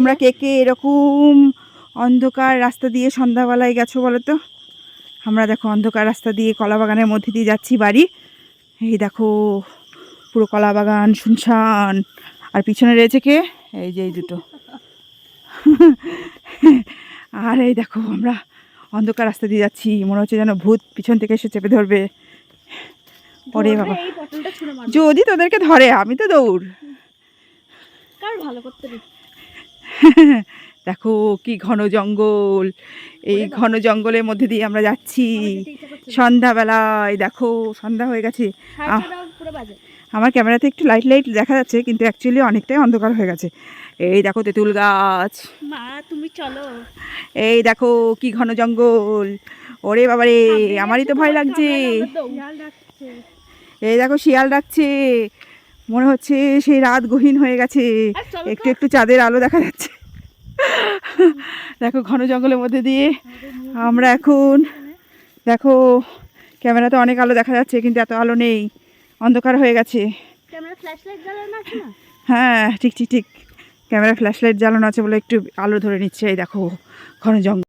তোমরা কে কে এরকম অন্ধকার রাস্তা দিয়ে সন্ধ্যাবেলায় গেছো বলো তো? আমরা দেখো অন্ধকার রাস্তা দিয়ে কলা বাগানের মধ্যে দিয়ে যাচ্ছি বাড়ি। এই দেখো পুরো কলা বাগান শুনশান। আর পিছনে রয়েছে কে? এই যে এই দুটো। আর এই দেখো আমরা অন্ধকার রাস্তা দিয়ে যাচ্ছি, মনে হচ্ছে যেন ভূত পিছন থেকে এসে চেপে ধরবে। ওরে বাবা, যদি তোদেরকে ধরে আমি তো দৌড়। দেখো কি ঘন জঙ্গল, এই ঘন জঙ্গলের মধ্যে দিয়ে আমরা যাচ্ছি সন্ধ্যাবেলায়। দেখো সন্ধ্যা হয়ে গেছে। আমার ক্যামেরাতে একটু লাইট লাইট দেখা যাচ্ছে, কিন্তু অ্যাকচুয়ালি অনেকটাই অন্ধকার হয়ে গেছে। এই দেখো তেঁতুল গাছ, মা তুমি চলো। এই দেখো কি ঘন জঙ্গল। ওরে বাবারে, আমারই তো ভয় লাগছে। এই দেখো শিয়াল ডাকছে, মনে হচ্ছে সেই রাত গহীন হয়ে গেছে, একটু একটু চাঁদের আলো দেখা যাচ্ছে। দেখো ঘন জঙ্গলের মধ্যে দিয়ে আমরা এখন, দেখো ক্যামেরাতে অনেক আলো দেখা যাচ্ছে, কিন্তু এত আলো নেই, অন্ধকার হয়ে গেছে। হ্যাঁ ঠিক ঠিক ঠিক, ক্যামেরা ফ্ল্যাশ লাইট জ্বালানো আছে বলে একটু আলো ধরে নিচ্ছে। এই দেখো ঘন জঙ্গল।